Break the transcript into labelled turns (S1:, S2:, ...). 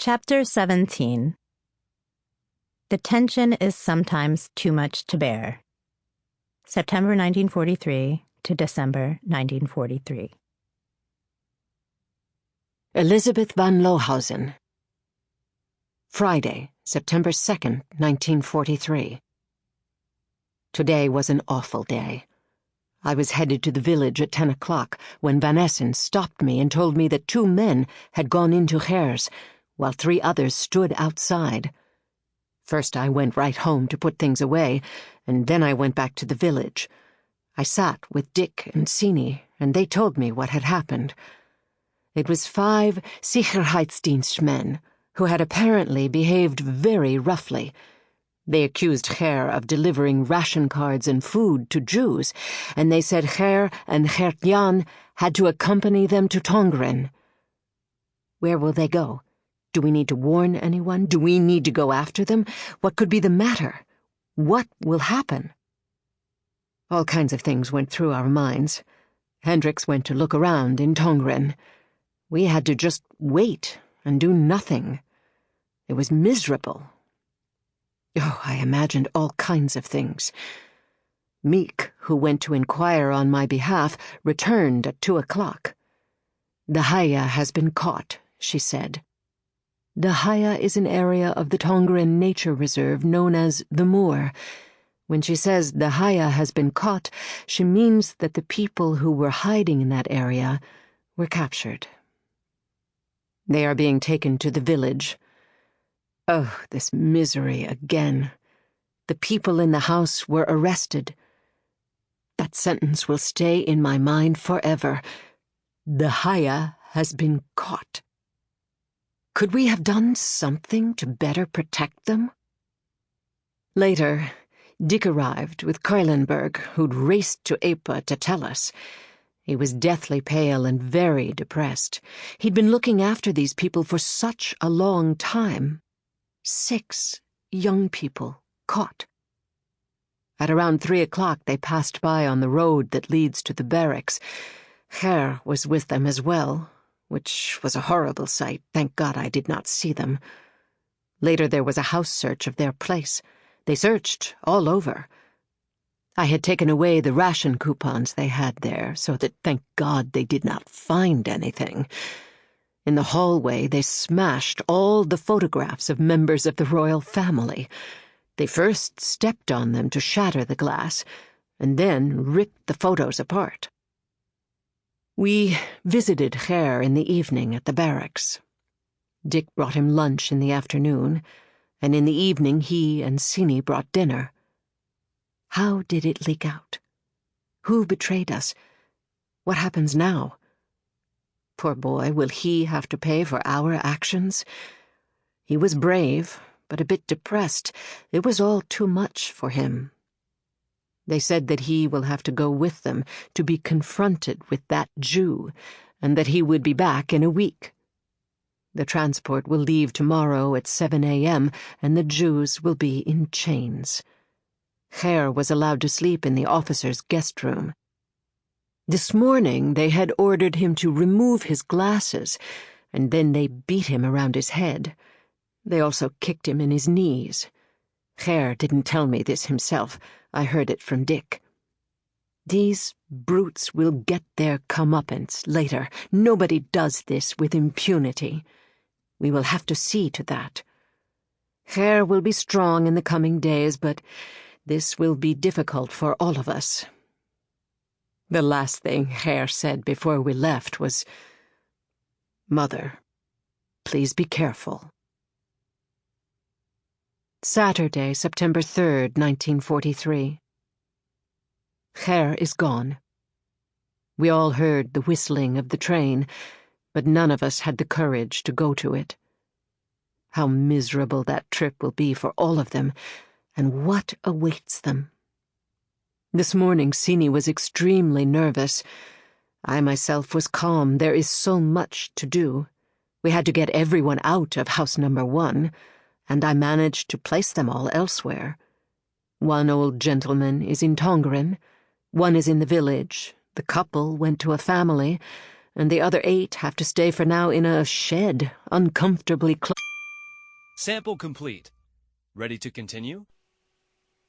S1: Chapter 17. The tension is sometimes too much to bear. September 1943 to December 1943.
S2: Elizabeth van Lohausen. Friday, September 2nd, 1943. Today was an awful day. I was headed to the village at 10 o'clock when Van Essen stopped me and told me that 2 men had gone into Ger's, while 3 others stood outside. First I went right home to put things away, and then I went back to the village. I sat with Dick and Sini, and they told me what had happened. It was 5 Sicherheitsdienstmen who had apparently behaved very roughly. They accused Ger of delivering ration cards and food to Jews, and they said Ger and Gert-Jan had to accompany them to Tongeren. Where will they go? Do we need to warn anyone? Do we need to go after them? What could be the matter? What will happen? All kinds of things went through our minds. Hendricks went to look around in Tongeren. We had to just wait and do nothing. It was miserable. Oh, I imagined all kinds of things. Meek, who went to inquire on my behalf, returned at 2 o'clock. "The Haya has been caught," she said. The Haya is an area of the Tongeren Nature Reserve known as the Moor. When she says the Haya has been caught, she means that the people who were hiding in that area were captured. They are being taken to the village. Oh, this misery again. The people in the house were arrested. That sentence will stay in my mind forever. The Haya has been caught. Could we have done something to better protect them? Later, Dick arrived with Keulenberg, who'd raced to Ypres to tell us. He was deathly pale and very depressed. He'd been looking after these people for such a long time. 6 young people caught. At around 3 o'clock they passed by on the road that leads to the barracks. Ger was with them as well, which was a horrible sight. Thank God I did not see them. Later there was a house search of their place. They searched all over. I had taken away the ration coupons they had there, so that, thank God, they did not find anything. In the hallway they smashed all the photographs of members of the royal family. They first stepped on them to shatter the glass, and then ripped the photos apart. We visited Ger in the evening at the barracks. Dick brought him lunch in the afternoon, and in the evening he and Sini brought dinner. How did it leak out? Who betrayed us? What happens now? Poor boy, will he have to pay for our actions? He was brave, but a bit depressed. It was all too much for him. They said that he will have to go with them to be confronted with that Jew, and that he would be back in a week. The transport will leave tomorrow at 7 a.m., and the Jews will be in chains. Ger was allowed to sleep in the officer's guest room. This morning they had ordered him to remove his glasses, and then they beat him around his head. They also kicked him in his knees. Ger didn't tell me this himself. I heard it from Dick. These brutes will get their comeuppance later. Nobody does this with impunity. We will have to see to that. Ger will be strong in the coming days, but this will be difficult for all of us. The last thing Ger said before we left was, "Mother, please be careful." Saturday, September 3rd, 1943. Ger is gone. We all heard the whistling of the train, but none of us had the courage to go to it. How miserable that trip will be for all of them, and what awaits them. This morning Sini was extremely nervous. I myself was calm. There is so much to do. We had to get everyone out of house number 1, and I managed to place them all elsewhere. 1 old gentleman is in Tongeren, 1 is in the village, the couple went to a family, and the other 8 have to stay for now in a shed, uncomfortably close.
S3: Sample complete. Ready to continue?